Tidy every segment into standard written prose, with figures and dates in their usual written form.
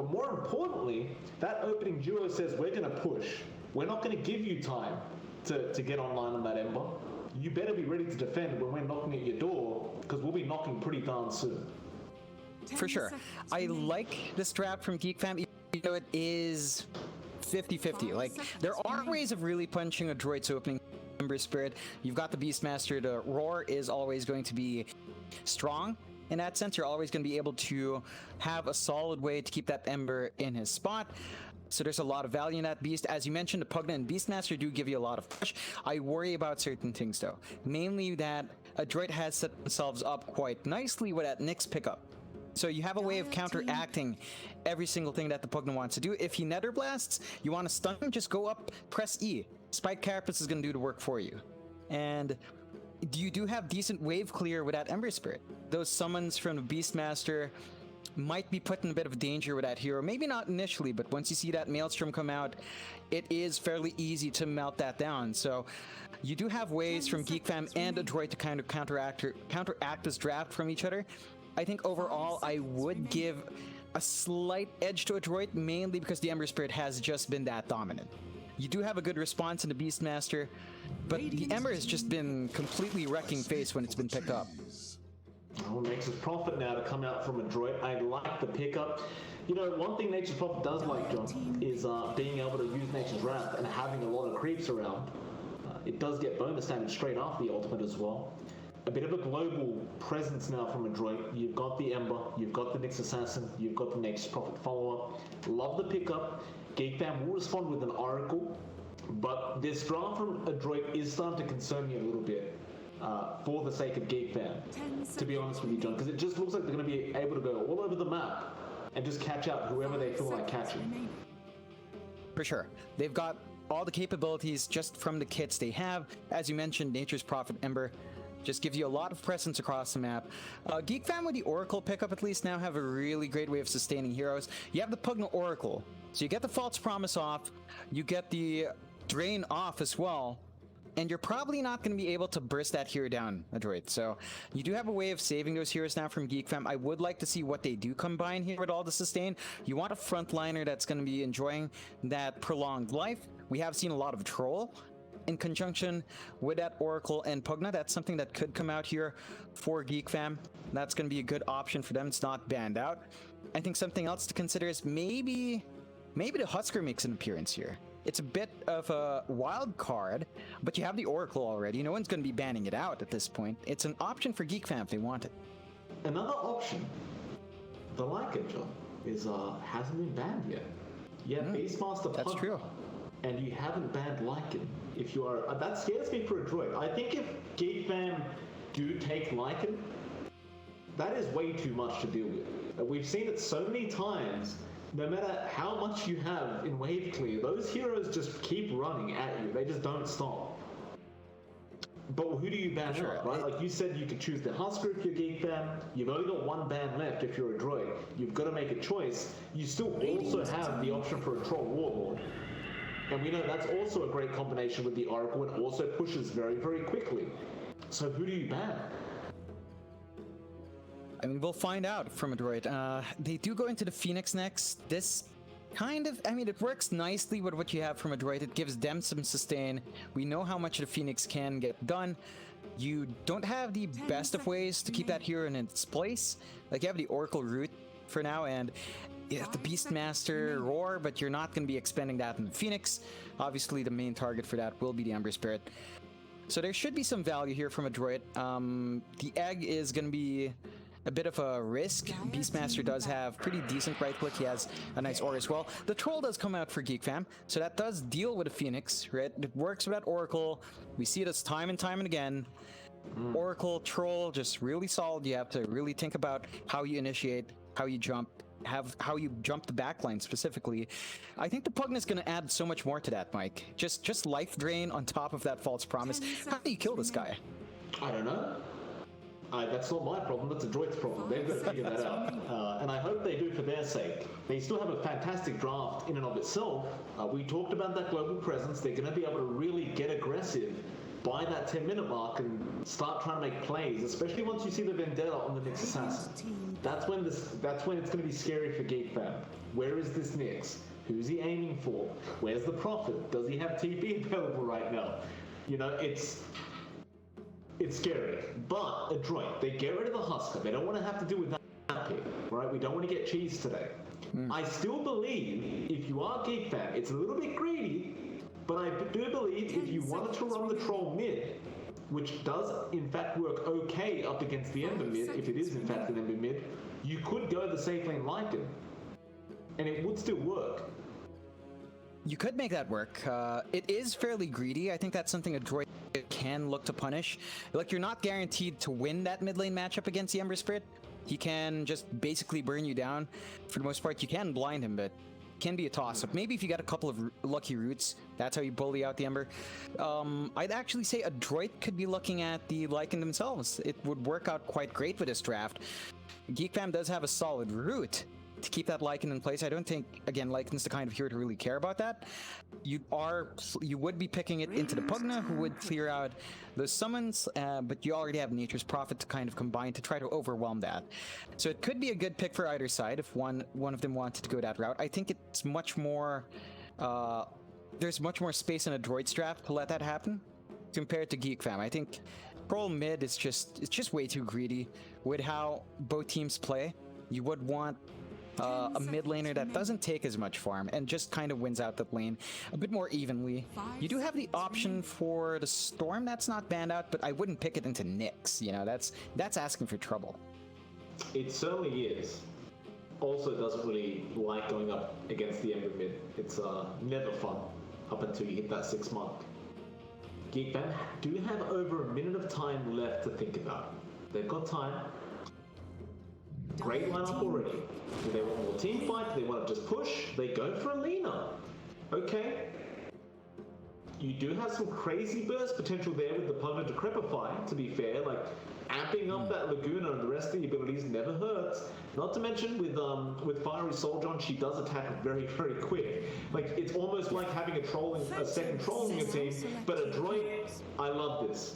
But more importantly, that opening duo says we're going to push. We're not going to give you time to get online on that Ember. You better be ready to defend when we're knocking at your door, because we'll be knocking pretty darn soon. For sure. I like this draft from GEEK Fam, even though it is 50-50. Like, there are ways of really punching a droid's opening Ember Spirit. You've got the Beastmaster. The Roar is always going to be strong. In that sense, you're always going to be able to have a solid way to keep that Ember in his spot. So there's a lot of value in that beast. As you mentioned, the Pugna and Beastmaster do give you a lot of push. I worry about certain things, though. Mainly that a droid has set themselves up quite nicely with that Nyx pickup. So you have a way of counteracting every single thing that the Pugna wants to do. If he Nether Blasts, you want to stun him, just go up, press E. Spike Carapace is going to do the work for you. And you do have decent wave clear with that Ember Spirit. Those summons from the Beastmaster might be put in a bit of danger with that hero. Maybe not initially, but once you see that Maelstrom come out, it is fairly easy to melt that down. So you do have ways from GEEK Fam and ADROIT to kind of counteract this draft from each other. I think overall, I would give a slight edge to ADROIT, mainly because the Ember Spirit has just been that dominant. You do have a good response in the Beastmaster, but the Ember has just been completely wrecking face when it's been picked up. Oh, Nature's Prophet now to come out from ADROIT. I like the pickup. You know, one thing Nature's Prophet does like, John, is being able to use Nature's Wrath and having a lot of creeps around. It does get bonus damage straight after the ultimate as well. A bit of a global presence now from ADROIT. You've got the Ember, you've got the Nyx Assassin, you've got the Nature's Prophet follow-up. Love the pickup. GEEK Fam will respond with an Oracle, but this draft from ADROIT is starting to concern me a little bit. For the sake of GEEK Fam, to be honest with you, John, because it just looks like they're going to be able to go all over the map and just catch out whoever they feel like catching. For sure. They've got all the capabilities just from the kits they have. As you mentioned, Nature's Prophet Ember just gives you a lot of presence across the map. GEEK Fam with the Oracle pickup at least now have a really great way of sustaining heroes. You have the Pugna Oracle, so you get the False Promise off, you get the Drain off as well, and you're probably not going to be able to burst that hero down, ADROIT. So you do have a way of saving those heroes now from GEEK Fam. I would like to see what they do combine here with all the sustain. You want a frontliner that's going to be enjoying that prolonged life. We have seen a lot of Troll in conjunction with that Oracle and Pugna. That's something that could come out here for GEEK Fam. That's going to be a good option for them. It's not banned out. I think something else to consider is maybe the Husker makes an appearance here. It's a bit of a wild card, but you have the Oracle already. No one's going to be banning it out at this point. It's an option for GEEK Fam if they want it. Another option, the like it, John, is hasn't been banned yet. Yeah, Beastmaster. That's true. And you haven't banned Lycan. If you are, that scares me for ADROIT. I think if GEEK Fam do take Lycan, that is way too much to deal with. We've seen it so many times. No matter how much you have in wave clear, those heroes just keep running at you. They just don't stop. But who do you ban out, right? Like you said, you could choose the Husker if you're GEEK Fam. You've only got one ban left if you're ADROIT. You've got to make a choice. You still also have the option for a Troll Warlord. And we know that's also a great combination with the Oracle and also pushes very, very quickly. So who do you ban? I mean, we'll find out from ADROIT. They do go into the Phoenix next. This kind of, I mean, it works nicely with what you have from ADROIT. It gives them some sustain. We know how much the Phoenix can get done. You don't have the best of ways to keep that hero in its place. Like, you have the Oracle route for now, and you have the Beastmaster Roar, but you're not going to be expending that in the Phoenix. Obviously, the main target for that will be the Ember Spirit. So there should be some value here from ADROIT. The Egg is going to be a bit of a risk. Beastmaster does have pretty decent right click. He has a nice aura as well. The Troll does come out for GEEK Fam, so that does deal with a Phoenix, right? It works with that Oracle. We see this time and time and again. Oracle, Troll, just really solid. You have to really think about how you initiate, how you jump, how you jump the backline specifically. I think the Pugna is going to add so much more to that, Mike. Just life drain on top of that False Promise. How do you kill this guy? I don't know. That's not my problem, that's ADROIT's problem. They've got to figure that out. And I hope they do for their sake. They still have a fantastic draft in and of itself. We talked about that global presence. They're going to be able to really get aggressive by that 10-minute mark and start trying to make plays, especially once you see the Vendetta on the Nyx Assassin. That's when it's going to be scary for GEEK Fam. Where is this Nyx? Who's he aiming for? Where's the Prophet? Does he have TP available right now? You know, it's scary. But Adroit, they get rid of the Husker. They don't want to have to deal with that pick, right? We don't want to get cheese today. I still believe if you are GEEK fan, it's a little bit greedy, but I do believe if you wanted to run the troll mid, which does in fact work okay up against the Ember mid, if it is in fact an Ember mid, you could go the safe lane Lycan, and it would still work. You could make that work. It is fairly greedy. I think that's something Adroit can look to punish. Like, you're not guaranteed to win that mid lane matchup against the Ember Spirit. He can just basically burn you down. For the most part, you can blind him, but it can be a toss-up. Maybe if you got a couple of lucky roots, that's how you bully out the Ember. I'd actually say Adroit could be looking at the Lycan themselves. It would work out quite great with this draft. GEEK Fam does have a solid root to keep that Lycan in place. I don't think, again, Lycan's the kind of hero to really care about that. You would be picking it into the Pugna, who would clear out those summons, but you already have Nature's Prophet to kind of combine to try to overwhelm that. So it could be a good pick for either side if one of them wanted to go that route. I think it's much more, there's much more space in a Droid's draft to let that happen compared to GEEK Fam. I think Troll mid is just way too greedy with how both teams play. You would want a mid laner that doesn't take as much farm and just kind of wins out the lane a bit more evenly. You do have the option for the Storm, that's not banned out, but I wouldn't pick it into Nyx. You know, that's asking for trouble. It certainly is. Also doesn't really like going up against the Ember mid. It's never fun up until you hit that 6 mark. GEEK Fam do have over a minute of time left to think about. They've got time. Great lineup already. Do they want more team fight? Do they want to just push? They go for a Lina. Okay. You do have some crazy burst potential there with the Pugna Decrepify, to be fair. Like, amping up that Laguna and the rest of the abilities never hurts. Not to mention with Fiery Soul John, she does attack very, very quick. Like, it's almost like having a second troll in your team, but Adroit, I love this.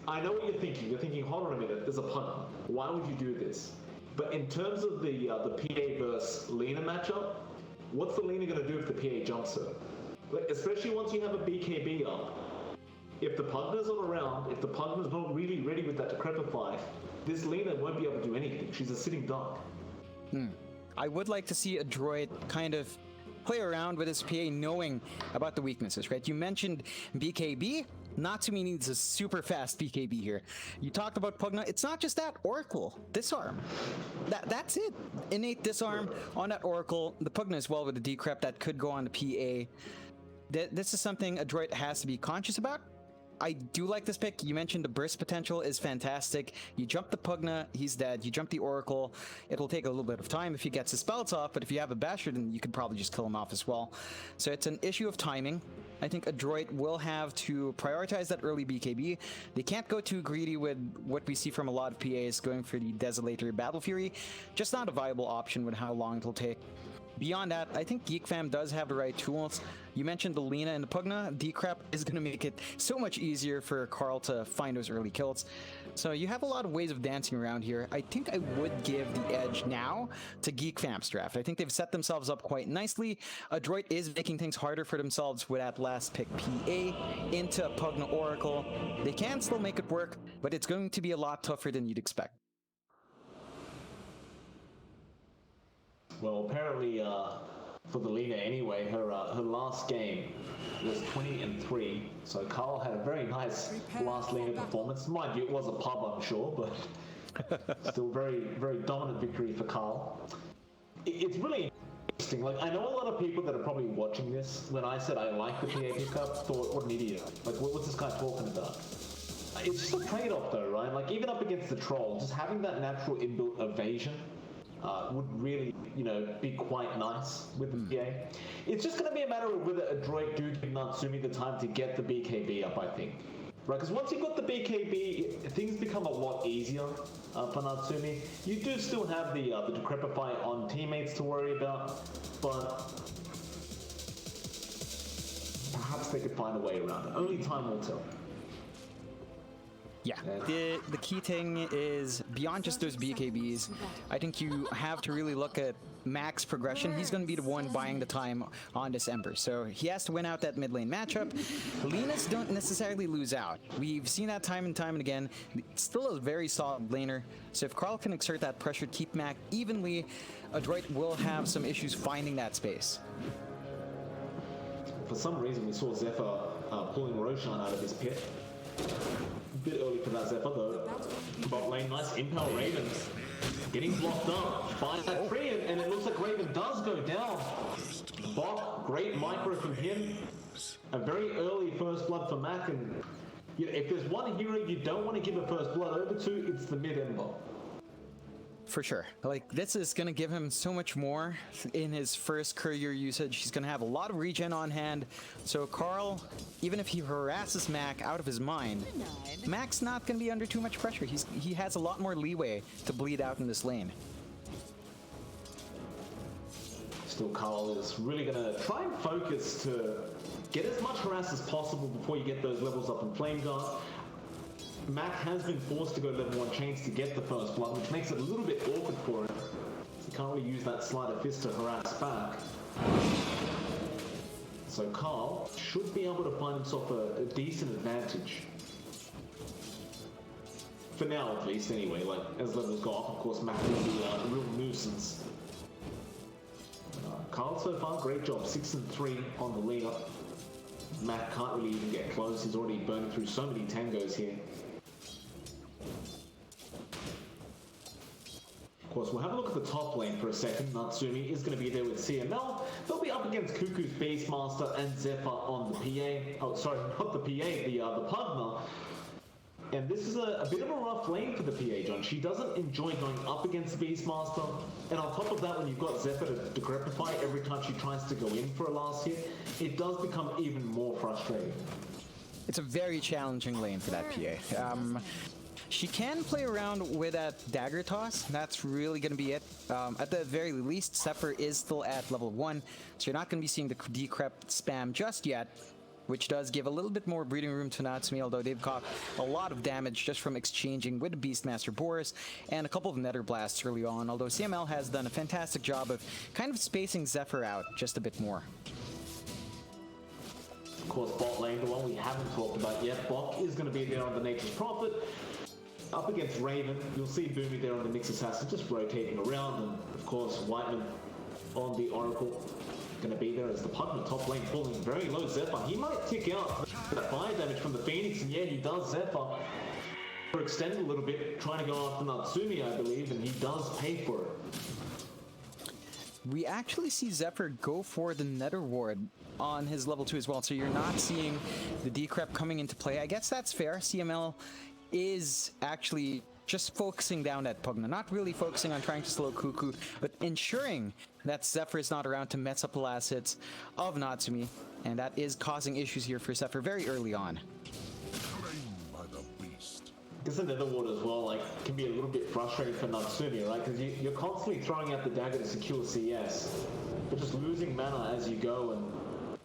I know what you're thinking. You're thinking, hold on a minute, there's a Pugna. Why would you do this? But in terms of the PA versus Lina matchup, what's the Lina going to do if the PA jumps her? Like, especially once you have a BKB up. If the Pugna's not around, if the Pugna's not really ready with that Decrepify, this Lina won't be able to do anything. She's a sitting duck. I would like to see Adroit kind of play around with his PA knowing about the weaknesses, right? You mentioned BKB. Natsumi needs a super fast BKB here. You talked about Pugna. It's not just that. Oracle. Disarm. That's it. Innate disarm on that Oracle. The Pugna as well with the Decrep that could go on the PA. This is something Adroit has to be conscious about. I do like this pick. You mentioned the burst potential is fantastic. You jump the Pugna, he's dead. You jump the Oracle, it'll take a little bit of time if he gets his spells off, but if you have a Basher, then you could probably just kill him off as well. So it's an issue of timing. I think Adroit will have to prioritize that early BKB. They can't go too greedy with what we see from a lot of PAs going for the Desolator Battle Fury. Just not a viable option with how long it'll take. Beyond that, I think GEEK Fam does have the right tools. You mentioned the Lina and the Pugna. Decrep is going to make it so much easier for Carl to find those early kills. So you have a lot of ways of dancing around here. I think I would give the edge now to GEEK Fam's draft. I think they've set themselves up quite nicely. Adroit is making things harder for themselves with that last pick PA into Pugna Oracle. They can still make it work, but it's going to be a lot tougher than you'd expect. Well, apparently, for the Lina anyway, her last game was 20-3. So Carl had a very nice last Lina performance. Mind you, it was a pub, I'm sure, but still very, very dominant victory for Carl. It's really interesting. Like, I know a lot of people that are probably watching this, when I said I like the PA pickup, thought, what an idiot. Like, what's this guy talking about? It's just a trade-off though, right? Like, even up against the troll, just having that natural inbuilt evasion would really, be quite nice with the PA. It's just going to be a matter of whether Adroit do give Natsumi the time to get the BKB up, I think. Right, because once you've got the BKB, things become a lot easier for Natsumi. You do still have the Decrepify on teammates to worry about, but perhaps they could find a way around it. Only time will tell. Yeah, the key thing is beyond just those BKBs, I think you have to really look at Mac's progression. He's going to be the one buying the time on this Ember, so he has to win out that mid lane matchup. Lenas don't necessarily lose out. We've seen that time and time and again. Still a very solid laner, so if Carl can exert that pressure, keep Mac evenly, ADROIT will have some issues finding that space. For some reason, we saw Zephyr pulling Roshan out of his pit. A bit early for that Zephyr though. Bot lane, nice Impel Ravens. Getting blocked up by that tree, and it looks like Raven does go down. Bot, great micro from him. A very early first blood for Mac, and you know, if there's one hero you don't want to give a first blood over to, it's the mid Ember. For sure. Like, this is going to give him so much more in his first courier usage. He's going to have a lot of regen on hand. So Carl, even if he harasses Mac out of his mind, Mac's not going to be under too much pressure. He has a lot more leeway to bleed out in this lane. Still, Carl is really going to try and focus to get as much harass as possible before you get those levels up in Flame Guard. Mac has been forced to go level 1 chains to get the first blood, which makes it a little bit awkward for him. He can't really use that sleight of fist to harass back. So Carl should be able to find himself a decent advantage. For now, at least, anyway. Like, as levels go up, of course, Mac will be a real nuisance. Carl so far, great job. 6 and 3 on the leader. Mac can't really even get close. He's already burning through so many tangos here. Of course, we'll have a look at the top lane for a second. Natsumi is going to be there with CML. They'll be up against Cuckoo's Beastmaster and Zephyr on the PA. Oh, sorry, not the PA, the Pugna. And this is a bit of a rough lane for the PA, John. She doesn't enjoy going up against the Beastmaster. And on top of that, when you've got Zephyr to decrepify every time she tries to go in for a last hit, it does become even more frustrating. It's a very challenging lane for that PA. She can play around with that dagger toss. That's really going to be it. At the very least, Zephyr is still at level 1, so you're not going to be seeing the decrep spam just yet, which does give a little bit more breathing room to Natsumi, although they've caught a lot of damage just from exchanging with the Beastmaster Boris and a couple of Nether Blasts early on, although CML has done a fantastic job of kind of spacing Zephyr out just a bit more. Of course, bot lane, the one we haven't talked about yet. Bok is going to be there on the Nature's Prophet. Up against Raven, you'll see Boomy there on the Nyx Assassin, just rotating around, and of course Whiteman on the Oracle. Going to be there as the Pugna top lane pulling very low Zephyr. He might tick out that fire damage from the Phoenix, and yeah, he does. Zephyr extend a little bit, trying to go after Natsumi, I believe, and he does pay for it. We actually see Zephyr go for the Nether Ward on his level 2 as well, so you're not seeing the decrep coming into play. I guess that's fair. CML is actually just focusing down that Pugna, not really focusing on trying to slow Cuckoo, but ensuring that Zephyr is not around to mess up the last hits of Natsumi, and that is causing issues here for Zephyr very early on. This Nether Ward as well, like, can be a little bit frustrating for Natsumi, right? Because you're constantly throwing out the dagger to secure CS, but just losing mana as you go, and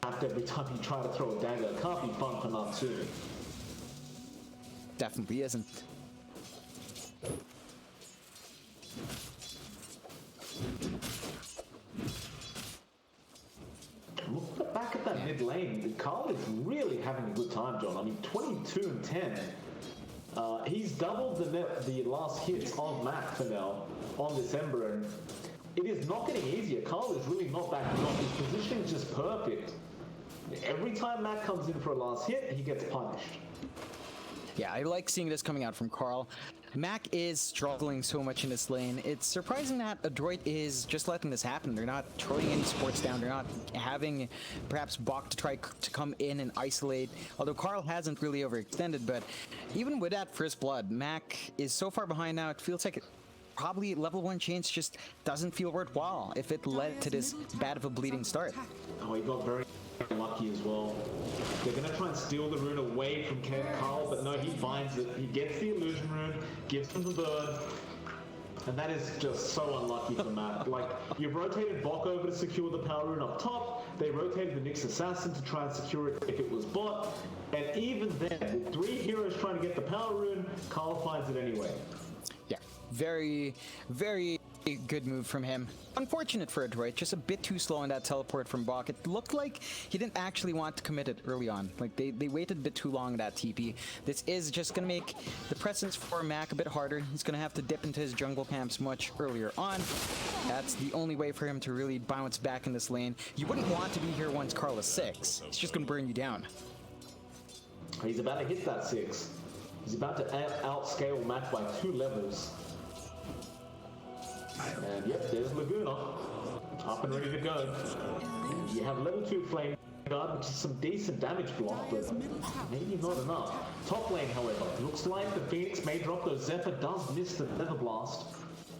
after every time you try to throw a dagger, it can't be fun for Natsumi. Definitely isn't. Look back at that mid lane. Carl is really having a good time, John. I mean, 22 and 10. He's doubled the last hits of Mac for now on this Ember, and it is not getting easier. Carl is really not backing off. His position is just perfect. Every time Mac comes in for a last hit, he gets punished. Yeah, I like seeing this coming out from Carl. Mac is struggling so much in this lane. It's surprising that ADROIT is just letting this happen. They're not throwing any supports down. They're not having perhaps Bok to try to come in and isolate. Although Carl hasn't really overextended, but even with that first blood, Mac is so far behind now. It feels like probably level 1 chains just doesn't feel worthwhile if it led to this bad of a bleeding start. Oh, he got very lucky as well. They're going to try and steal the rune away from Carl, but no, he finds it. He gets the illusion rune, gives him the burn. And that is just so unlucky for Matt. Like, you've rotated Bok over to secure the power rune up top, they rotated the Nyx Assassin to try and secure it if it was bot, and even then, with 3 heroes trying to get the power rune, Carl finds it anyway. Yeah, very, very good move from him. Unfortunate for ADROIT, just a bit too slow on that teleport from Bok. It looked like he didn't actually want to commit it early on. Like, they waited a bit too long in that TP. This is just going to make the presence for Mac a bit harder. He's going to have to dip into his jungle camps much earlier on. That's the only way for him to really bounce back in this lane. You wouldn't want to be here once Carl is 6. He's just going to burn you down. He's about to hit that 6. He's about to outscale Mac by 2 levels. And yep, there's Laguna, up and ready to go. You have level 2 Flame Guard, which is some decent damage block, but maybe not enough. Top lane, however, looks like the Phoenix may drop, though Zephyr does miss the Nether Blast.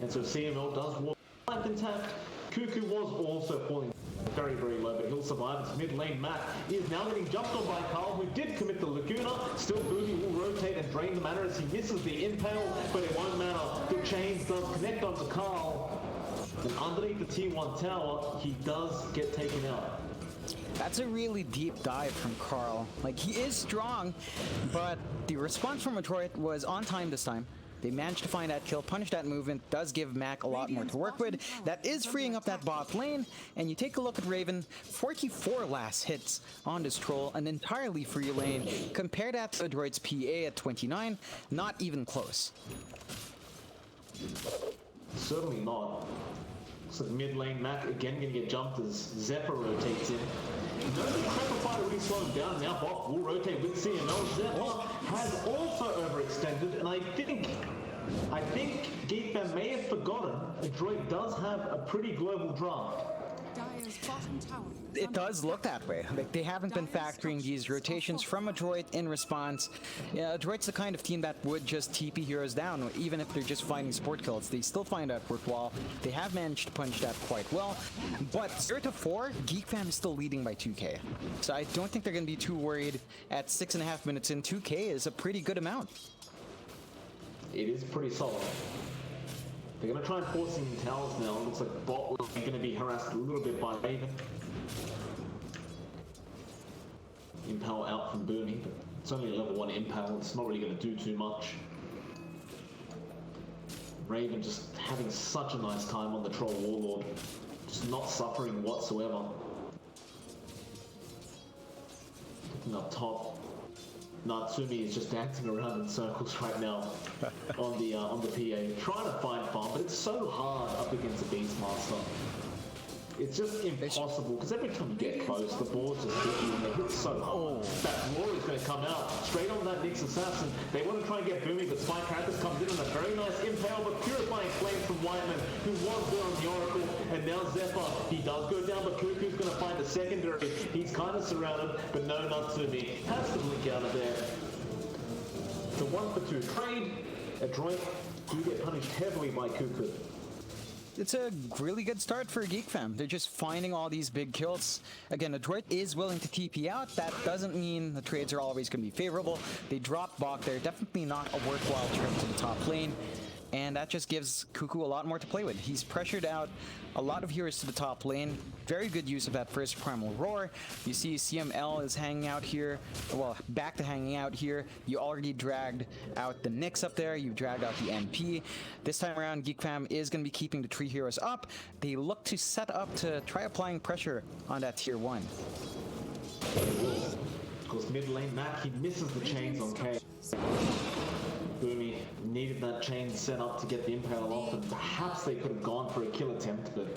And so CML does walk life intact. Cuckoo was also falling very, very low, but he'll survive. It's mid lane. Matt is now getting jumped on by Carl, who did commit the Laguna. Still, Booty will rotate and drain the mana as he misses the impale, but it won't matter. The chains does connect onto Carl, and underneath the T1 tower, he does get taken out. That's a really deep dive from Carl. Like, he is strong, but the response from ADROIT was on time this time. They managed to find that kill, punish that movement, does give Mac a lot more to work with. That is freeing up that bot lane, and you take a look at Raven, 44 last hits on this troll, an entirely free lane. Compare that to ADROIT's PA at 29, not even close. Certainly not. So mid lane Mac again gonna get jumped as Zephyr rotates in. No Crapper Fighter really slowing down. Now Bok will rotate with CML. Zephyr has also overextended, and I think GEEK Fam may have forgotten ADROIT does have a pretty global draft. It does look that way. Like, they haven't been factoring these rotations from ADROIT in response. Yeah, ADROIT's the kind of team that would just TP heroes down, even if they're just finding support kills. They still find that worthwhile. They have managed to punch that quite well. But 0-4, GEEK Fam is still leading by 2k. So I don't think they're going to be too worried at 6.5 minutes in. 2k is a pretty good amount. It is pretty solid. They're going to try and force him in towers now. It looks like bot is going to be harassed a little bit by Raven. Impale out from Boomy, but it's only a level 1 Impale. It's not really going to do too much. Raven just having such a nice time on the Troll Warlord. Just not suffering whatsoever. Looking up top. Natsumi is just dancing around in circles right now on the PA, trying to find farm, but it's so hard up against a Beastmaster. It's just impossible, because every time you get close, the balls just hit you and they hit so hard. That roar is going to come out straight on that Nyx Assassin. They want to try and get Boomy, but Spike Krampus comes in on a very nice impale, but Purifying Flame from Whiteman, who was there on the Oracle, and now Zephyr, he does go down, but Cuckoo's going to find a secondary. He's kind of surrounded, but no Natsumi. Has to blink out of there. So 1-for-2 trade. ADROIT do get punished heavily by Cuckoo. It's a really good start for GEEK Fam. They're just finding all these big kills. Again, ADROIT is willing to TP out. That doesn't mean the trades are always going to be favorable. They drop Bok there. Definitely not a worthwhile trip to the top lane. And that just gives Cuckoo a lot more to play with. He's pressured out a lot of heroes to the top lane. Very good use of that first Primal Roar. You see CML is hanging out here. Well, back to hanging out here. You already dragged out the Nyx up there. You dragged out the MP. This time around, GEEK Fam is going to be keeping the 3 heroes up. They look to set up to try applying pressure on that tier 1. Of course, mid lane Mac, he misses the chains on K. Boomy needed that chain set up to get the impale off, and perhaps they could have gone for a kill attempt, but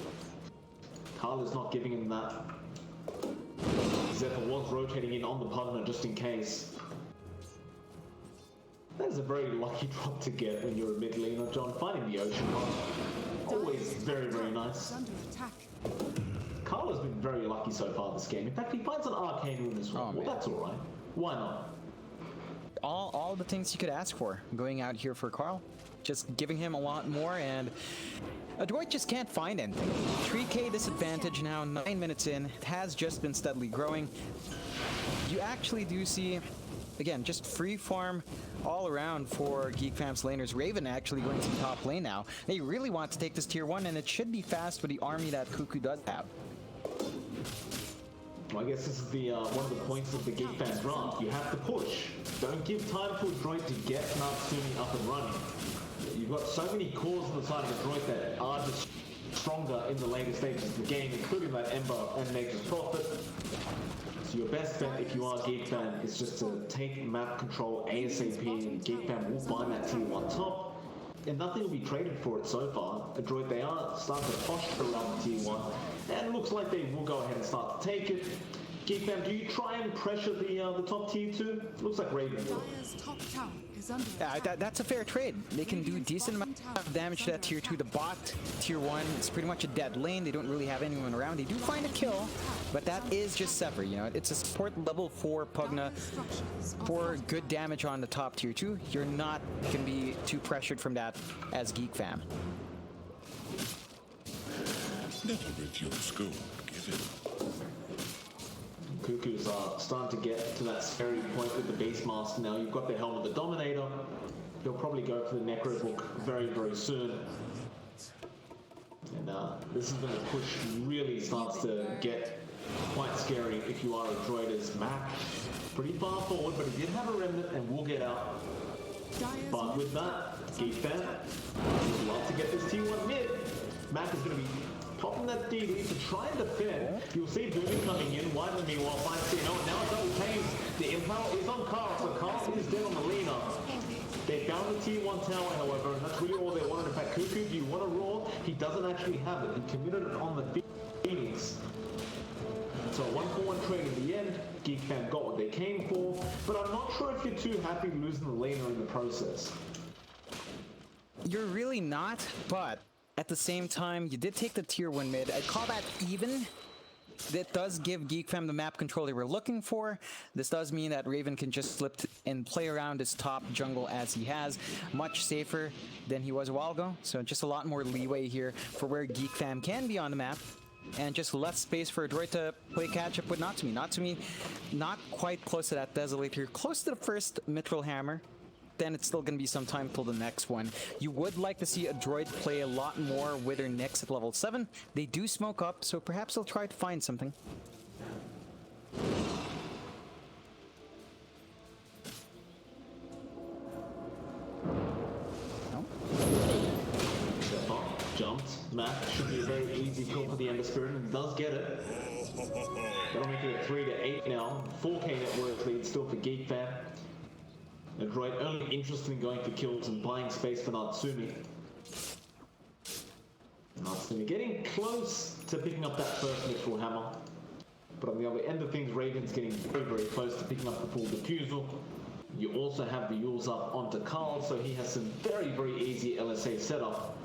Carl is not giving him that. Zephyr was rotating in on the partner just in case. That is a very lucky drop to get when you're a mid laner, John. Finding the ocean run, always very, very nice. Carl has been very lucky so far this game. In fact, he finds an arcane rune as well. Well, that's alright. Why not? All the things you could ask for going out here for Carl. Just giving him a lot more, and ADROIT just can't find anything. 3k disadvantage now, 9 minutes in. It has just been steadily growing. You actually do see again, just free farm all around for Geek Fam's laners. Raven actually going to the top lane now. They really want to take this tier 1, and it should be fast with the army that Cuckoo does have. Well, I guess this is the one of the points of the Geek Fan draft. You have to push. Don't give time for ADROIT to get Natsumi up and running. You've got so many cores on the side of ADROIT that are just stronger in the later stages of the game, including that Ember and Nature's Prophet. So your best bet if you are Geek Fan is just to take map control ASAP, and Geek Fan will find that tier 1 top. And nothing will be traded for it so far. ADROIT, they are starting to posture around the tier 1, and it looks like they will go ahead and start to take it. Geek Fam, do you try and pressure the top tier 2? Looks like Raven will. Yeah, that's a fair trade. They can do decent amount of damage to that tier 2. The bot, tier 1, it's pretty much a dead lane. They don't really have anyone around. They do find a kill, but that is just Sever, you know. It's a support level 4 Pugna for good damage on the top tier 2. You're not going to be too pressured from that as Geek Fam. Never review school, give it. Cuckoo's starting to get to that scary point with the Beastmaster now. You've got the Helm of the Dominator. He'll probably go for the Necro Book very, very soon. And this is going to push really starts to get quite scary if you are ADROIT as Mac. Pretty far forward, but he did have a Remnant and will get out. But with that, Geek Fan would love to get this tier 1 mid. Mac is going to be popping that DD to try and defend. You'll see Boomy coming in, wide than meanwhile, finds CNO, and now double pays. The Impale is on Carl, so Carl is dead on the Lena. They found the tier 1 tower, however, and that's really all they wanted. In fact, Cuckoo, do you want a roar? He doesn't actually have it. He committed it on the Phoenix. So a 1-for-1 trade in the end. Geek Fan got what they came for, but I'm not sure if you're too happy losing the Lena in the process. You're really not, but at the same time, you did take the tier 1 mid. I'd call that even. That does give Geek Fam the map control they were looking for. This does mean that Raven can just slip and play around his top jungle as he has. Much safer than he was a while ago. So just a lot more leeway here for where Geek Fam can be on the map. And just less space for ADROIT to play catch up with Natsumi. Natsumi not quite close to that Desolator. Close to the first Mithril Hammer. Then it's still going to be some time till the next one. You would like to see ADROIT play a lot more with their Nyx at level 7. They do smoke up, so perhaps they'll try to find something. No? Jumped. Mac should be a very easy kill for the Ember Spirit, and does get it. That'll make it a 3-8 now. 4K net worth lead still for Geek Fan. ADROIT only interested in going for kills and buying space for Natsumi. Natsumi getting close to picking up that first Mithril Hammer. But on the other end of things, Raven's getting very, very close to picking up the full Diffusal. You also have the Yules up onto Carl, so he has some very, very easy LSA setup.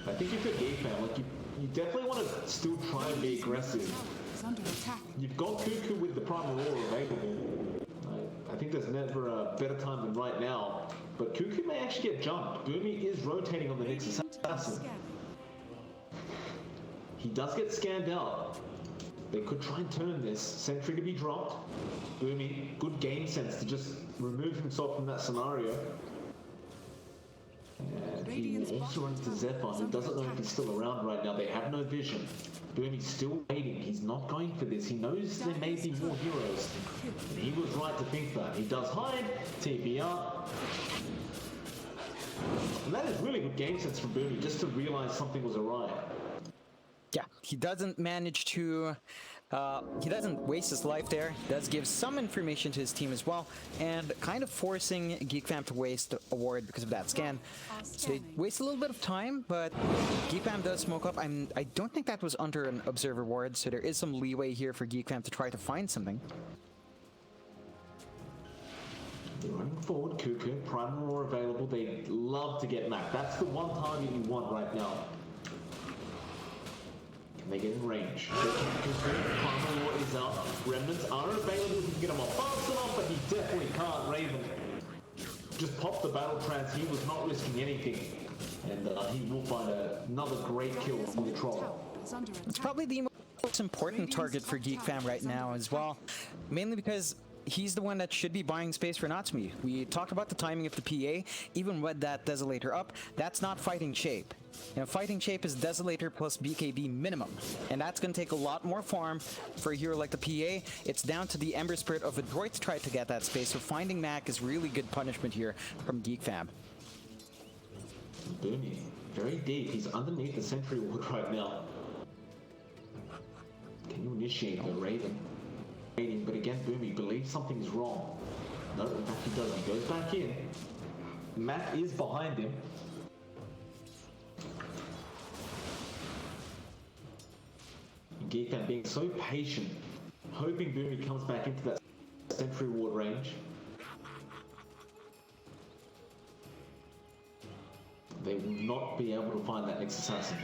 I think if you're Geek Fan, like you definitely want to still try and be aggressive. You've got Cuckoo with the Primal Roar available. I think there's never a better time than right now, but Cuckoo may actually get jumped. Boomy is rotating on the Nyx Assassin. He does get scanned out. They could try and turn this. Sentry to be dropped. Boomy, good game sense to just remove himself from that scenario. And he also runs to Zephyr, who doesn't know if he's still around right now. They have no vision. Boomy's still waiting. He's not going for this. He knows there may be more heroes. And he was right to think that. He does hide. TPR. And that is really good game sense from Boomy, just to realize something was awry. Yeah, he doesn't manage to... he doesn't waste his life there. He does give some information to his team as well, and kind of forcing Geek Fam to waste a ward because of that scan. So they waste a little bit of time, but Geek Fam does smoke up. I don't think that was under an observer ward, so there is some leeway here for Geek Fam to try to find something. They're running forward, Cuckoo. Primal Roar available. They love to get Mac. That's the one target you want right now. They get in range. Primal Roar is out. Remnants are available. He can get him off fast enough, but he definitely can't. Raven just popped the battle trance. He was not risking anything. And he will find another great kill from the troll. It's probably the most important target for Geek Fam right now as well. Mainly because he's the one that should be buying space for Natsumi. We talked about the timing of the PA, even with that Desolator up, that's not fighting shape. You know, fighting shape is Desolator plus BKB minimum, and that's going to take a lot more farm for a hero like the PA. It's down to the Ember Spirit of ADROIT to try to get that space, so finding Mac is really good punishment here from GEEK fam. Boomy, very deep. He's underneath the Sentry Ward right now. Can you initiate the Raven? But again, Boomy believes something's wrong. No, in fact he does. He goes back in. Matt is behind him. GEEK fam being so patient, hoping Boomy comes back into that Sentry Ward range. They will not be able to find that next assassin.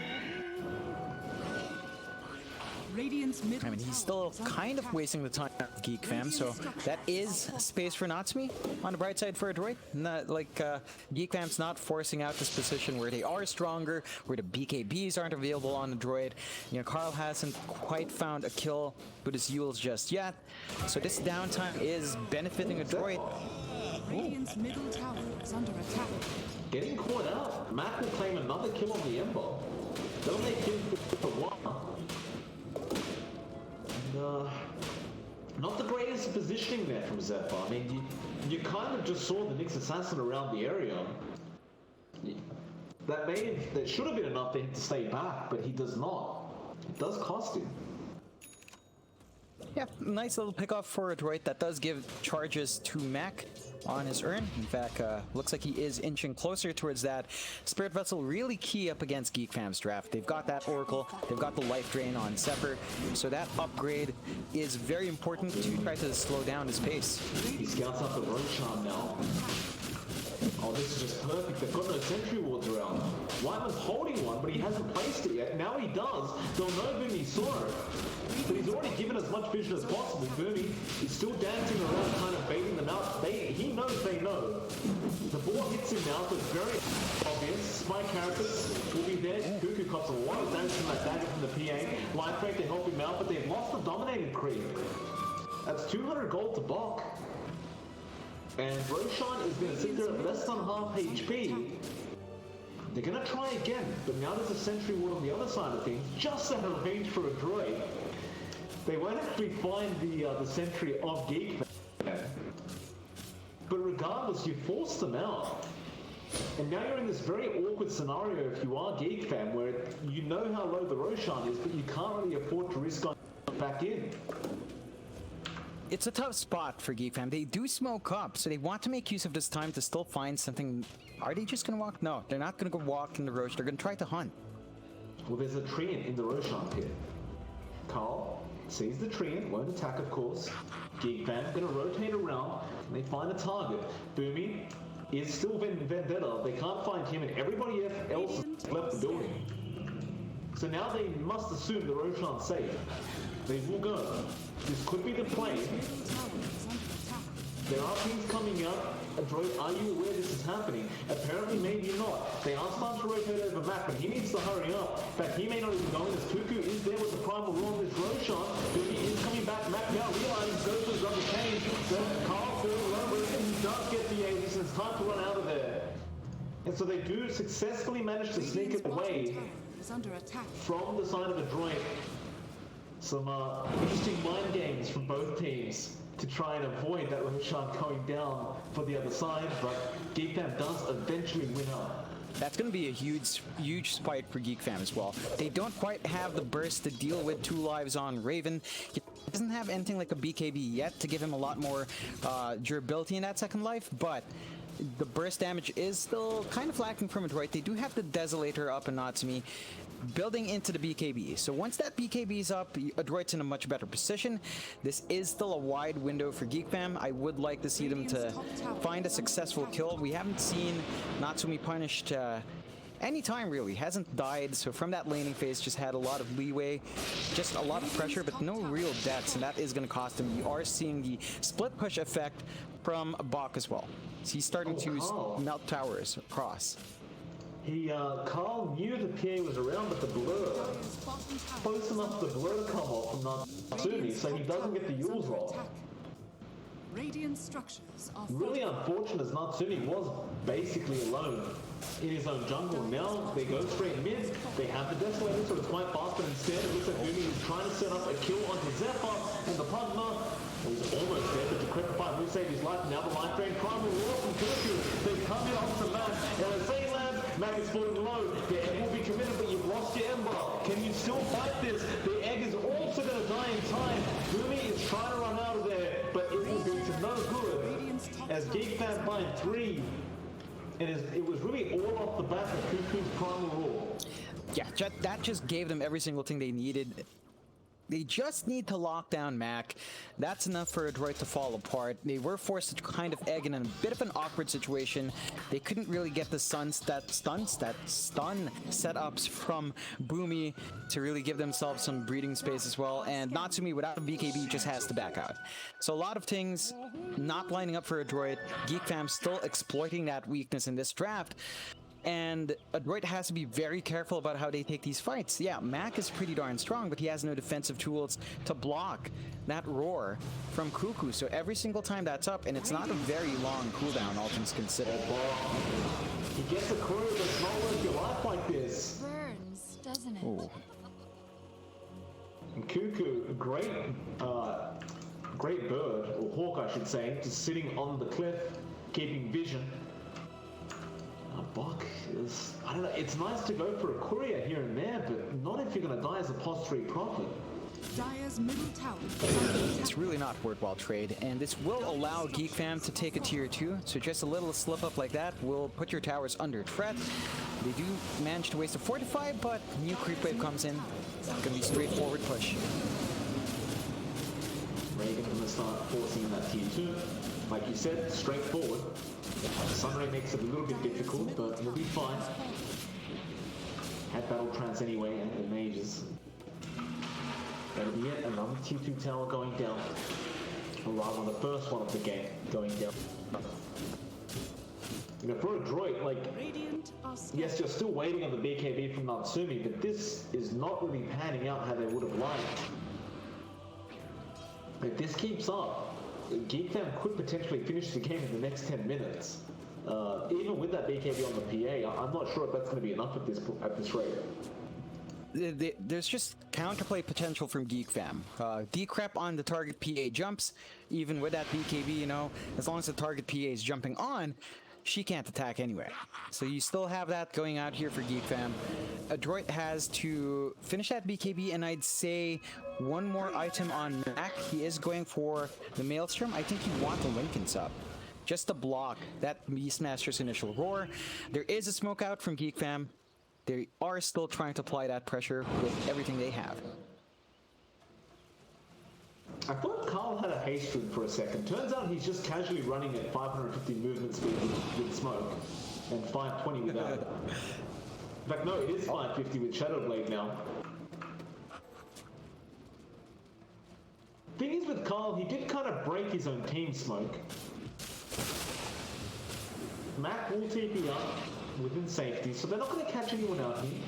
I mean, he's still kind of wasting the time of GEEK fam, so that is space for Natsumi. On the bright side for ADROIT, GEEK fam's not forcing out this position where they are stronger, where the BKBs aren't available on ADROIT. You know, Carl hasn't quite found a kill with his Yules just yet, so this downtime is benefiting ADROIT. Radiant's middle tower is under attack. Getting caught out. Matt will claim another kill on the Ember. They'll make him for one. Not the greatest positioning there from Zephyr. I mean, you kind of just saw the Nyx assassin around the area. That should have been enough for him to stay back, but he does not. It does cost him. Yeah, nice little pickoff for ADROIT. That does give charges to Mac on his urn. In fact, looks like he is inching closer towards that. Spirit Vessel really key up against GEEK fam's draft. They've got that Oracle, they've got the Life Drain on Zephyr, so that upgrade is very important to try to slow down his pace. He scouts up the Roshan now. Oh, this is just perfect. They've got no Sentry Wards around. Whiteman's holding one, but he hasn't placed it yet. Now he does. They'll know Boomy saw it. But he's already given as much vision as possible. Boomy is still dancing around, kind of baiting them out. He knows they know. The ball hits him now, so it's very obvious. Spy characters will be there. Cuckoo cops a lot of damage from that dagger from the PA. Life Break to help him out, but they've lost the Dominating creep. That's 200 gold to Bok. And Roshan is going to sit there at less than half HP. They're going to try again, but now there's a Sentry Ward on the other side of things, just out of range for ADROIT. They won't actually find the Sentry of GEEK. But regardless, you force them out. And now you're in this very awkward scenario if you are GEEK fam, where you know how low the Roshan is, but you can't really afford to risk on back in. It's a tough spot for GEEK fam. They do smoke up, so they want to make use of this time to still find something. Are they just going to walk? No, they're not going to go walk in the Rosh. They're going to try to hunt. Well, there's a Treant in the Roshan pit. Carl sees the Treant, won't attack, of course. GEEK fam going to rotate around, and they find a target. Boomy is still Vendetta. They can't find him, and everybody else has left the building. So now they must assume the Roshan's safe. They will go. This could be the play. There are things coming out. ADROIT, are you aware this is happening? Apparently, maybe not. They are starting to rotate over Mac, but he needs to hurry up. In fact, he may not even know this. Cuckoo is there with the primal roar of this Roshan. Boomy is coming back. Mac now realizes goes for his rubber cane. Then Carl falling over, and he does get the ace, and it's time to run out of there. And so they do successfully manage to sneak it away from the side of ADROIT. Some interesting mind games from both teams to try and avoid that Roshan going down for the other side, but GEEK fam does eventually win out. That's going to be a huge spike for GEEK fam as well. They don't quite have the burst to deal with 2 lives on Raven. He doesn't have anything like a BKB yet to give him a lot more durability in that second life, but the burst damage is still kind of lacking from ADROIT. They do have the Desolator up in Natsumi, building into the BKB. So once that BKB is up, ADROIT's in a much better position. This is still a wide window for GEEK fam. I would like to see them to find a successful kill. We haven't seen Natsumi punished any time really. Hasn't died, so from that laning phase just had a lot of leeway, just a lot of pressure, but no real deaths, and that is going to cost him. You are seeing the split push effect from Bok as well. So he's starting to melt towers across. Carl knew the PA was around, but the blur, close enough for the blur to come off from Natsumi, so he doesn't get the Yules roll. Radiant structures are Really unfortunate as Natsumi was basically alone in his own jungle. Now they go straight mid, they have the Desolator, so it's quite fast, but instead it looks like Boomy is trying to set up a kill onto Zephyr, and the Pugma was almost dead, but Decrepify will save his life. Now the life drain Primal Roar from Kirku. They come in onto Mac, and as they land, Mac is falling low. The egg will be committed, but you've lost your Ember. Can you still fight this? The egg is also going to die in time. Boomy is trying to run out of there, but it will be to no good. As GEEK Fam find 3, it was really all off the back of Cuckoo's Primal Roar. Yeah, that just gave them every single thing they needed. They just need to lock down Mac. That's enough for ADROIT to fall apart. They were forced to kind of egg in a bit of an awkward situation. They couldn't really get the stun setups from Boomy to really give themselves some breathing space as well. And Natsumi, without a BKB, just has to back out. So a lot of things not lining up for ADROIT. GEEK Fam still exploiting that weakness in this draft. And ADROIT has to be very careful about how they take these fights. Yeah, Mac is pretty darn strong, but he has no defensive tools to block that roar from Cuckoo. So every single time that's up, and it's not a very long cooldown, all things considered. He gets a crew, but it's not worth your life like this. burns, doesn't it? Ooh. And Cuckoo, great bird, or hawk I should say, just sitting on the cliff, keeping vision. Bok is, I don't know, it's nice to go for a courier here and there, but not if you're going to die as a post-3 prophet. Dire's middle tower is under attack. It's really not worthwhile trade, and this will allow GEEK Fam to take a tier 2, so just a little slip up like that will put your towers under threat. They do manage to waste a fortify, but new creep wave comes in. Gonna be straightforward push. Raven going to start forcing that tier 2. Like you said, straightforward. Sunray makes it a little bit difficult, but we'll be fine. Had Battle Trance anyway, and the mages. That'll be it, another tier 2 tower going down. Or rather, the first one of the game going down. You know, for ADROIT, like, Radiant are yes, you're still waiting on the BKB from Natsumi, but this is not really panning out how they would have liked. If this keeps up, GEEK Fam could potentially finish the game in the next 10 minutes. Even with that BKB on the PA, I'm not sure if that's going to be enough at this rate. There's just counterplay potential from GEEK Fam. Decrep on the target PA jumps, even with that BKB, you know, as long as the target PA is jumping on, she can't attack anyway. So you still have that going out here for GEEK Fam. ADROIT has to finish that BKB, and I'd say one more item on Mac. He is going for the Maelstrom. I think you want the Lincoln's up, just to block that Beastmaster's initial roar. There is a smoke out from GEEK Fam. They are still trying to apply that pressure with everything they have. I thought Carl had a haste streak for a second. Turns out he's just casually running at 550 movement speed with smoke, and 520 without it. In fact, no, it is 550 with Shadowblade now. Thing is with Carl, he did kind of break his own team smoke. Mac will TP up within safety, so they're not going to catch anyone out here.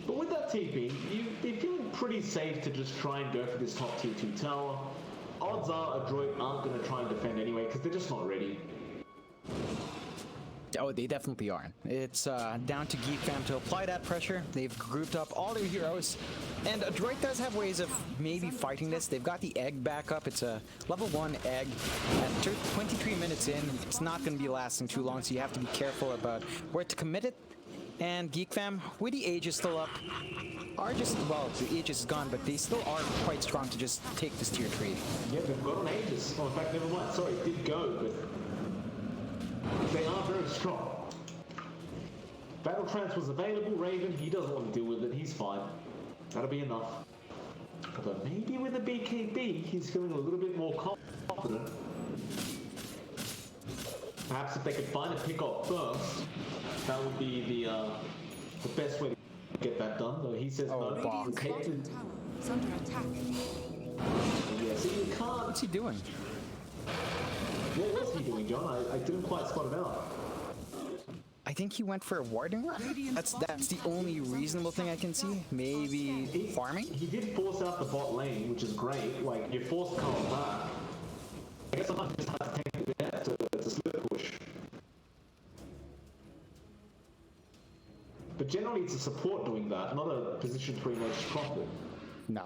But with that TP, you're feeling pretty safe to just try and go for this top tier 2 tower. Odds are ADROIT aren't going to try and defend anyway, because they're just not ready. Oh, they definitely aren't. It's down to GEEK Fam to apply that pressure. They've grouped up all their heroes, and ADROIT does have ways of maybe fighting this. They've got the egg back up. It's a level 1 egg. At 23 minutes in, it's not going to be lasting too long, so you have to be careful about where to commit it. And GEEK Fam, with the Aegis still up, are just, well, the Aegis is gone, but they still are quite strong to just take this tier 3. Yeah, they've got an Aegis. Oh, in fact, never mind. Sorry, it did go, but they are very strong. Battle Trance was available. Raven, he doesn't want to deal with it. He's fine. That'll be enough. But maybe with a BKB, he's feeling a little bit more confident. Perhaps if they could find a pick-off first, that would be the best way to get that done. Though he says no. Radiant's bottom tower is under attack. Yeah, so you can't. What's he doing? What was he doing, John? I didn't quite spot it out. I think he went for a warding run. That's the only reasonable thing I can see. Maybe farming? He did force out the bot lane, which is great. Like, you forced Carl back. I guess I might just have to take it there to split push. But generally it's a support doing that, not a position 3 Nature's Prophet. No.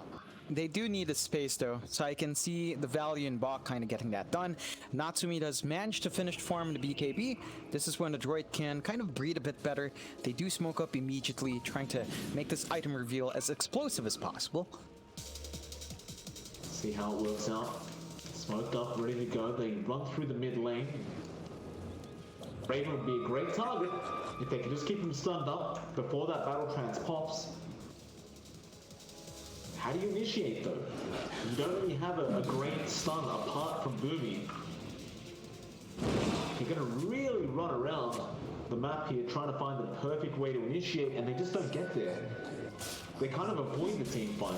They do need a space though, so I can see the value in Bach kind of getting that done. Natsumi does manage to finish farm the BKB. This is when the droid can kind of breathe a bit better. They do smoke up immediately, trying to make this item reveal as explosive as possible. See how it works out. Smoked up, ready to go. They run through the mid lane. Raven would be a great target if they could just keep him stunned up before that battle trance pops. How do you initiate though? You don't really have a great stun apart from Boomy. You're gonna really run around the map here trying to find the perfect way to initiate, and they just don't get there. They kind of avoid the team fight.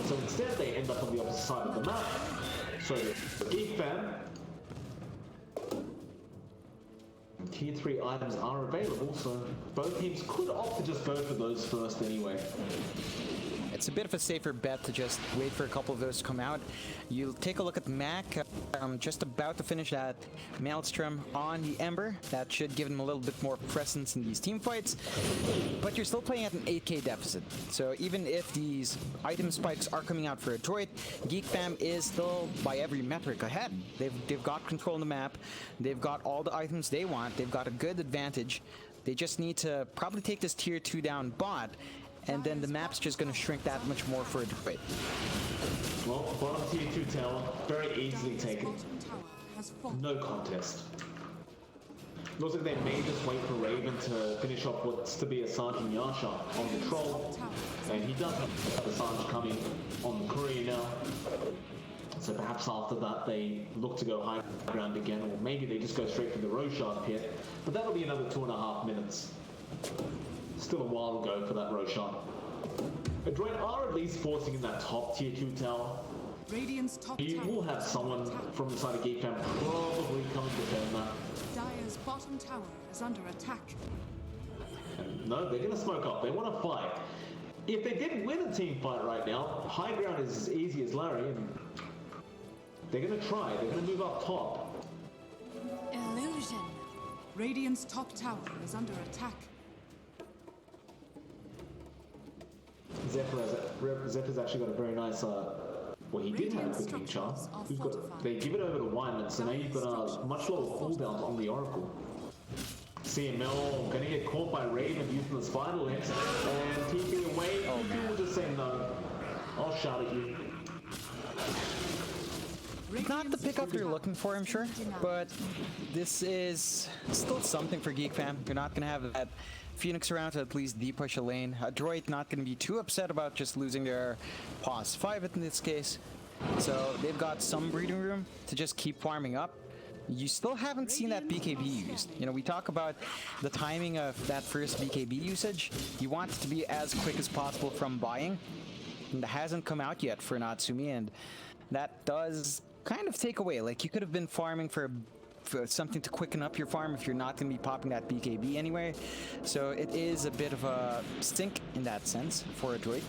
So instead they end up on the opposite side of the map. So GEEK fam, tier 3 items are available, so both teams could opt to just go for those first anyway. It's a bit of a safer bet to just wait for a couple of those to come out. You'll take a look at the Mac, just about to finish that Maelstrom on the Ember. That should give him a little bit more presence in these team fights. But you're still playing at an 8k deficit. So even if these item spikes are coming out for a droid, GEEK fam is still, by every metric, ahead. They've got control of the map. They've got all the items they want. They've got a good advantage. They just need to probably take this tier 2 down bot, and then the map's just going to shrink that much more for a droid. Well, bottom tier 2 tower, very easily taken. Bottom tower has fallen. No contest. Looks like they may just wait for Raven to finish off what's to be a Sergeant Yasha on the troll. And he does have the Sergeant coming on the courier now. So perhaps after that they look to go high ground again, or maybe they just go straight for the Roshan pit. But that'll be another 2.5 minutes. Still a while to go for that Roshan. ADROIT are at least forcing in that top tier 2 tower. Radiant's top You tower will have is someone under attack. from the side of GEEK fam probably coming to defend that. Dire's bottom tower is under attack. No, they're going to smoke up. They want to fight. If they did win a team fight right now, high ground is as easy as Larry, and they're going to try. They're going to move up top. Illusion. Radiant's top tower is under attack. Zephyr's actually got a very nice, well, he did have a cooking charm. They give it over to Wyman, so now you've got a much lower cooldown on the Oracle. CML gonna get caught by Raven using the spider legs, and TP away. People will just say no. I'll shout at you. Not the pickup you're looking for, I'm sure, but this is still something for GEEK fam. You're not gonna have that Phoenix around to at least depush a lane. ADROIT not gonna be too upset about just losing their pause 5 in this case. So they've got some breathing room to just keep farming up. You still haven't seen that BKB used. You know, we talk about the timing of that first BKB usage. You want it to be as quick as possible from buying. And that hasn't come out yet for Natsumi, and that does kind of take away. Like, you could have been farming for something to quicken up your farm if you're not going to be popping that BKB anyway. So it is a bit of a stink in that sense for ADROIT.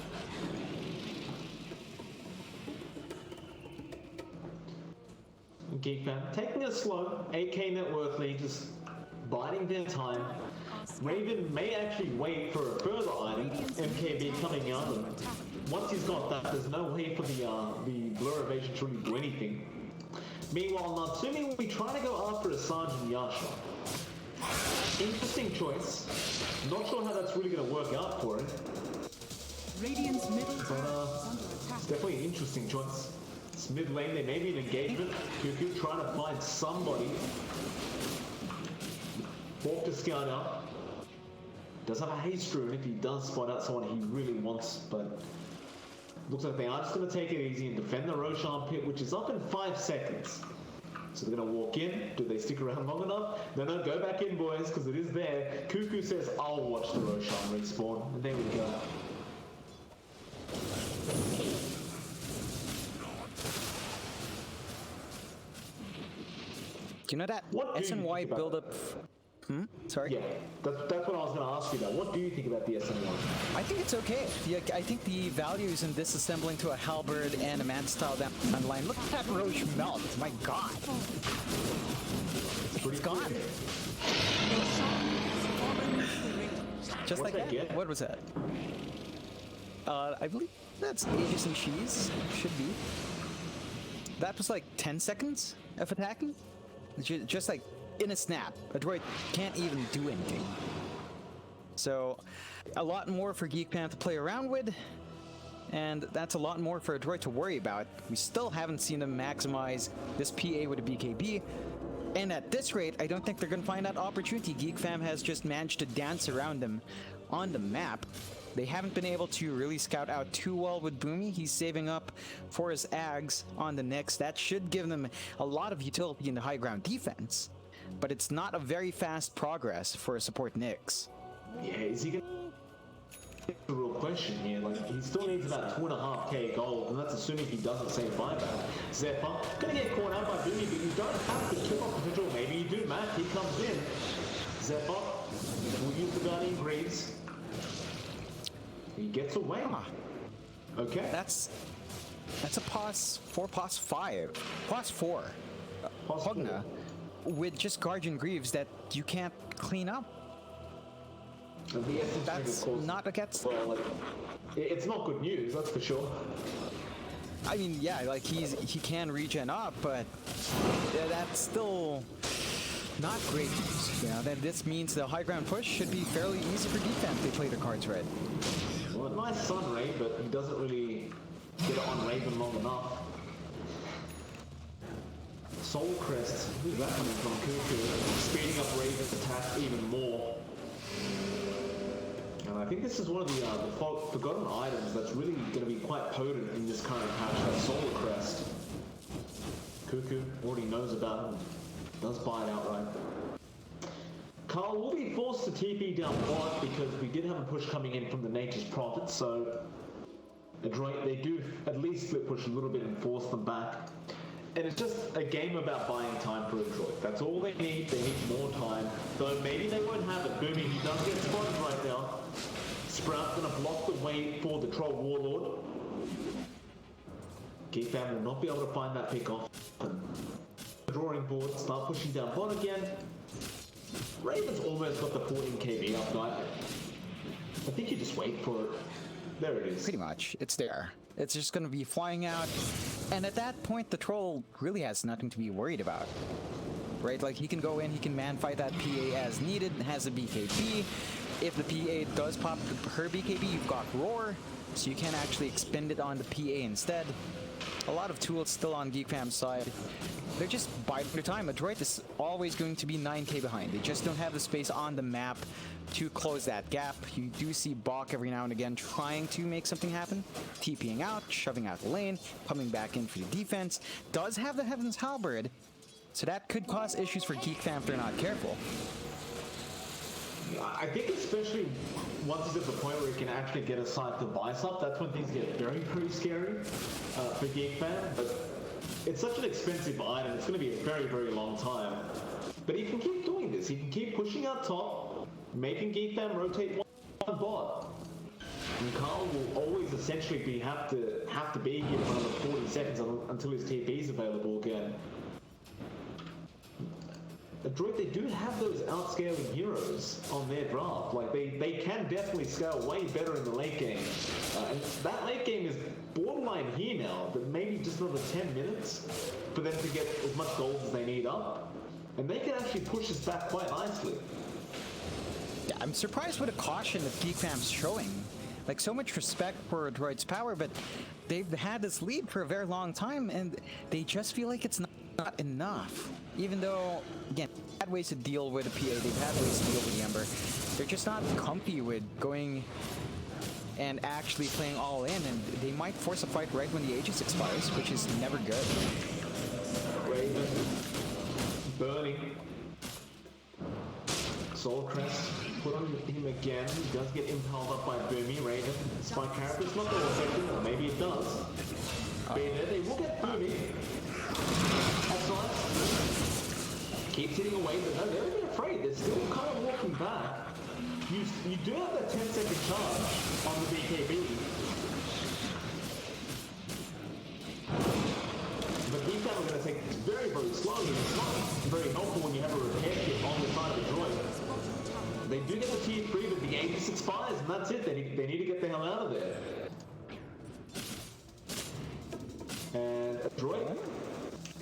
GEEK fam, taking it slow. 8k net worth lead, just biding their time. Raven may actually wait for a further item, MKB coming out, and once he's got that, there's no way for the Blur Evasion to really do anything. Meanwhile, Natsumi will be trying to go after a Sergeant Yasha. Interesting choice. Not sure how that's really going to work out for him. Radiant's middle But tower is under it's attack. definitely an interesting choice. It's mid lane, there may be an engagement. Cuckoo trying to find somebody. Walk to scout out. Does have a haste rune if he does spot out someone he really wants, but looks like they are just going to take it easy and defend the Roshan pit, which is up in 5 seconds. So they're going to walk in. Do they stick around long enough? No, go back in, boys, because it is there. Cuckoo says, I'll watch the Roshan respawn. And there we go. Do you know that What do you SNY think about build-up Sorry? Yeah, that's what I was going to ask you about. What do you think about the SM1? I think it's okay. Yeah, I think the values in disassembling to a halberd and a man style down the line. Look at that Roche melt. My god. It's gone. Just like that. What was that? I believe that's Aegis and Cheese. Should be. That was like 10 seconds of attacking. Just like in a snap. A droid can't even do anything. So, a lot more for GEEK Fam to play around with, and that's a lot more for a droid to worry about. We still haven't seen them maximize this PA with a BKB, and at this rate, I don't think they're going to find that opportunity. GEEK Fam has just managed to dance around them on the map. They haven't been able to really scout out too well with Boomy. He's saving up for his Ags on the Nyx. That should give them a lot of utility in the high ground defense. But it's not a very fast progress for a support Nyx. Yeah, is he gonna... That's the real question here. Like, he still needs about 2.5k gold, and that's assuming he doesn't save buyback. Zephyr, gonna get caught out by Boomy, but you don't have to kill off the potential. Maybe you do, Matt. He comes in. Zephyr will use the Guardian Greaves. He gets away. Okay. That's a pos 4, pos 5, pos 4. Pugna with just Guardian Greaves that you can't clean up. That's not against. Well, like, it's not good news, that's for sure. I mean, yeah, like he can regen up, but that's still not great news. You know, that this means the high ground push should be fairly easy for defense if they play their cards right. Well, nice Sun Ray, but he doesn't really get it on Raven long enough. Soul Crest, who's that coming from? Cuckoo, speeding up Raven's attack even more. And I think this is one of the forgotten items that's really going to be quite potent in this current patch, that Solar Crest. Cuckoo already knows about it, does buy it outright. Carl will be forced to TP down bot because we did have a push coming in from the Nature's Prophet, so ADROIT, they do at least split push a little bit and force them back. And it's just a game about buying time for ADROIT. That's all they need more time. Though maybe they won't have it. Boomy, he does get spotted right now. Sprout's gonna block the way for the Troll Warlord. GEEK Fam will not be able to find that pick off. Drawing board, start pushing down bot again. Raven's almost got the 14 KB up, guy. I think you just wait for it. There it is. Pretty much. It's there. It's just going to be flying out. And at that point, the troll really has nothing to be worried about. Right? Like, he can go in, he can man-fight that PA as needed, has a BKB. If the PA does pop her BKB, you've got Roar, so you can actually expend it on the PA instead. A lot of tools still on GEEK Fam's side. They're just biding their time. ADROIT is always going to be 9k behind. They just don't have the space on the map to close that gap. You do see Bok every now and again trying to make something happen. TPing out, shoving out the lane, coming back in for the defense. Does have the Heaven's Halberd, so that could cause issues for GEEK Fam if they're not careful. I think especially once he's at the point where he can actually get a side device up, that's when things get very, very scary for GEEK Fam. But it's such an expensive item, it's going to be a very, very long time. But he can keep doing this. He can keep pushing up top, making GEEK Fam rotate one bot. And Carl will always essentially have to be here for another 40 seconds until his TP is available again. ADROIT, they do have those outscaling heroes on their draft. Like, they can definitely scale way better in the late game. And that late game is borderline here now, but maybe just another 10 minutes for them to get as much gold as they need up. And they can actually push this back quite nicely. Yeah, I'm surprised with a caution that GEEK Fam's showing. Like, so much respect for ADROIT's power, but they've had this lead for a very long time, and they just feel like it's not enough. Even though, again, they've had ways to deal with a PA, they've had ways to deal with the Ember. They're just not comfy with going and actually playing all in, and they might force a fight right when the Aegis expires, which is never good. Raven, burning. Soul Crest, put on him again. He does get impaled up by Boomy. Raven, Spike Carapace, not going to affect him, or maybe it does. They will get Boomy. That's nice. Keeps hitting away, but no, they're going to afraid. They're still kind of walking back. You do have that 10-second charge on the BKB. But these guys are going to take this very, very slowly. It's not very helpful when you have a repair kit on the side of the droid. They do get the tier 3, but the Aegis expires, and that's it. They need to get the hell out of there. And a droid.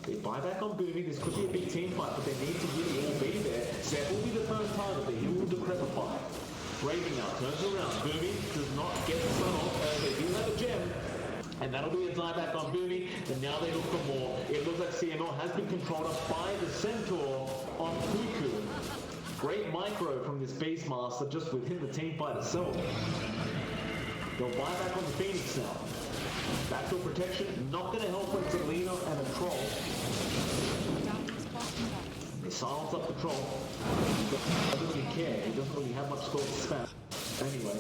They buy back on Boomy. This could be a big team fight, but they need to really all be there. Seth will be the first target. He will decrepify. Raven now turns around. Boomy does not get the sun off. They do have a gem. And that'll be a dieback on Boomy. And now they look for more. It looks like CML has been controlled up by the Centaur on Cuckoo. Great micro from this Beastmaster just within the team fight itself. They'll buy back on the Phoenix now. Backdoor protection, not going to help when it's a Lena and a Troll. They silence up the Troll. He doesn't really care. He doesn't really have much score to spam. Anyway.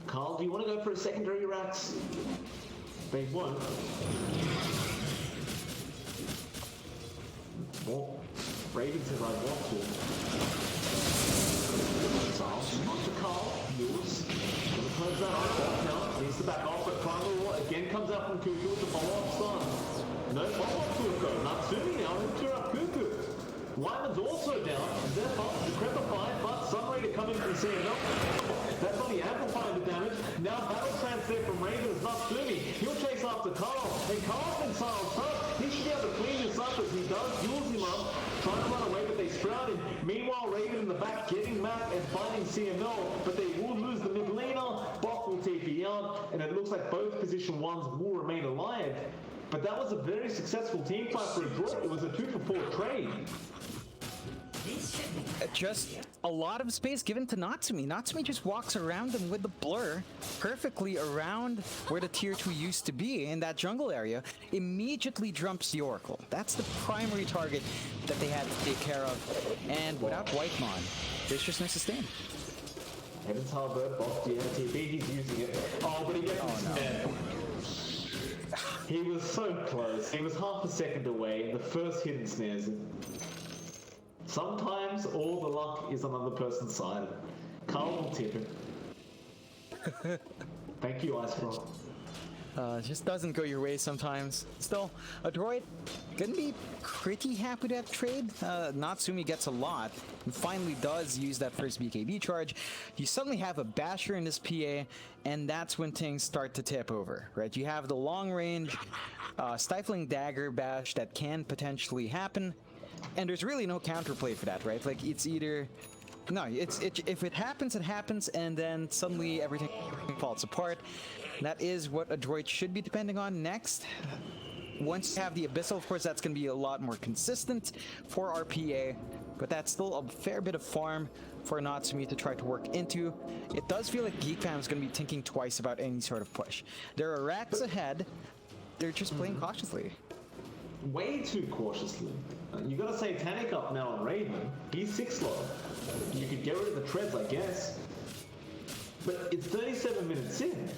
Carl, do you want to go for a secondary racks? They won't. Well, Raven says I want to. Silence onto Carl. Lewis. Gonna close that off now. Needs to back off, but Primal War again comes out from Cuckoo with the follow-up stun. No follow-up to it though. Natsumi now to tear up Cuckoo. Wyman's also down. They're decrepified, but Sunray to come in from CML. That's only amplifying the damage. Now battle trance there from Raven is Natsumi. He'll chase after Carl. And Carl's been silenced up. He should be able to clean this up as he does. Fuels him up. Trying to run away, but they sprout him. Meanwhile, Raven in the back getting Mac and finding CML, but they will lose the mid laner. Bot will TP out, and it looks like both position ones will remain alive. But that was a very successful team fight for ADROIT. It was a 2-for-4 trade. Just a lot of space given to Natsumi. Natsumi just walks around them with the blur perfectly around where the tier 2 used to be in that jungle area. Immediately jumps the Oracle. That's the primary target that they had to take care of. And without Whitemon, viciousness sustained. Heaven's Harbor, bot DMTB, he's using it. Oh, but he gets snared. He was so close. He was half a second away. The first hidden snares him. Sometimes all the luck is on another person's side. Carl will tip it. Thank you, Ice Rock. It just doesn't go your way sometimes. Still, ADROIT gonna be pretty happy with that trade. Natsumi gets a lot and finally does use that first BKB charge. You suddenly have a basher in this PA, and that's when things start to tip over, right? You have the long range stifling dagger bash that can potentially happen, and there's really no counterplay for that, right? Like, it's either... No, if it happens, it happens, and then suddenly everything falls apart. That is what ADROIT should be depending on next. Once you have the Abyssal, of course, that's going to be a lot more consistent for RPA, but that's still a fair bit of farm for Natsumi to try to work into. It does feel like GEEK fam is going to be thinking twice about any sort of push. There are racks ahead. They're just playing cautiously. Way too cautiously. You got a Satanic up now on Raven. He's 6 low. You could get rid of the treads, I guess. But it's 37 minutes in.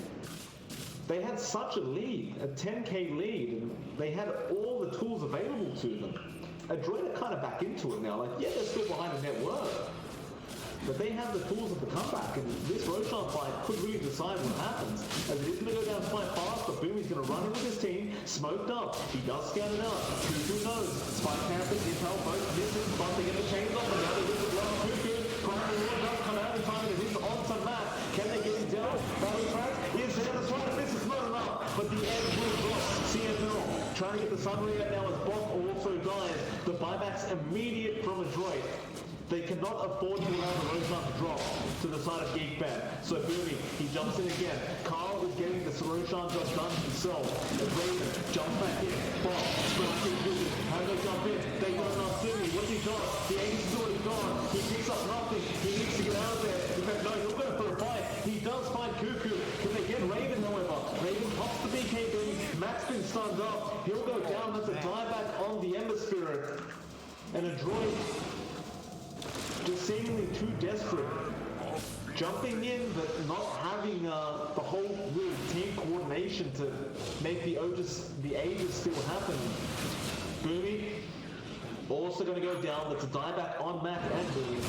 They had such a lead, a 10k lead, and they had all the tools available to them. ADROIT are kind of back into it now. Like, yeah, they're still behind a net worth, but they have the tools of the comeback, and this Roshan fight could really decide what happens. As it is going to go down quite fast, but Boomy's going to run in with his team, smoked up. He does scout it out. Cuckoo knows. Spike Panther, Intel, both misses, but they get the chains off, and now they get the blow. Cuckoo, Primal War does come out in time, and it is on some map. Can they get him down? Battle Trap is there, the try to miss is not enough, but the end will drop. CML trying to get the Sunray out now as Bot also dies. The buyback's immediate from ADROIT. They cannot afford to allow the Roshan to drop to the side of GEEK Bam. So Boomy, he jumps in again. Carl is getting the Roshan job done himself. The Raven jumps back in. Bob, Sprout, how do they jump in? They got Natsumi. What's he got? The Aegis is already gone. He picks up nothing. He needs to get out of there. In fact, no, he'll go for a fight. He does find Cuckoo. Can they get Raven, however? Raven pops the BKB. Matt's been stunned up. He'll go down. That's a dieback on the Ember Spirit. And ADROIT just seemingly too desperate. Jumping in, but not having the whole real team coordination to make the Aegis still happen. Boomy also going to go down. That's a dieback on Mac and William.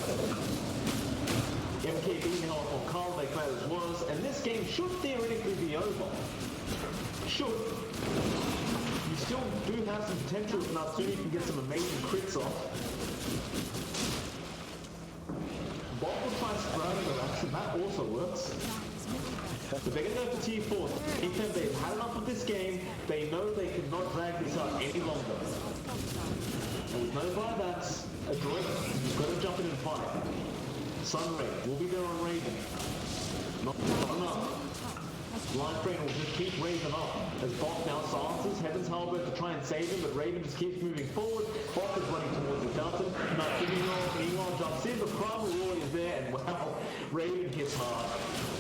MKB now up on Carl, like matters was, and this game should theoretically be over. Should. You still do have some potential if Natsumi can get some amazing crits off. Bob will try sprouting the racks, and that also works. But they're going to go for tier 4. Anytime they've had enough of this game, they know they cannot drag this out any longer. And with no buybacks, ADROIT, you've got to jump in and fight. Sunray will be there on Raven. Not enough. Blind Train will just keep Raven up as Bot now silences Heaven's Halberd to try and save him, but Raven just keeps moving forward. Bot is running towards the fountain. Now Meanwhile jumps in, but Primal Roy is there, and wow, Raven hits hard.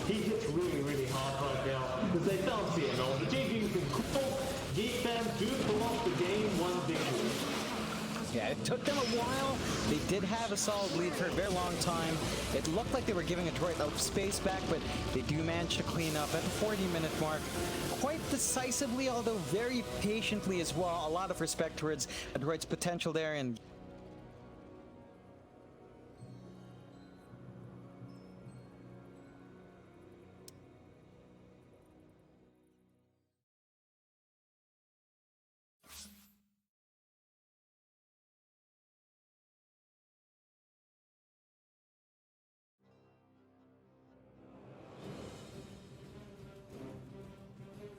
He hits really, really hard right now because they found CNL. The GEEK has been cool. GEEK fans do pull off the game 1 victory. Yeah, it took them a while. They did have a solid lead for a very long time. It looked like they were giving ADROIT a space back, but they do manage to clean up at the 40-minute mark quite decisively, although very patiently as well. A lot of respect towards ADROIT's potential there, and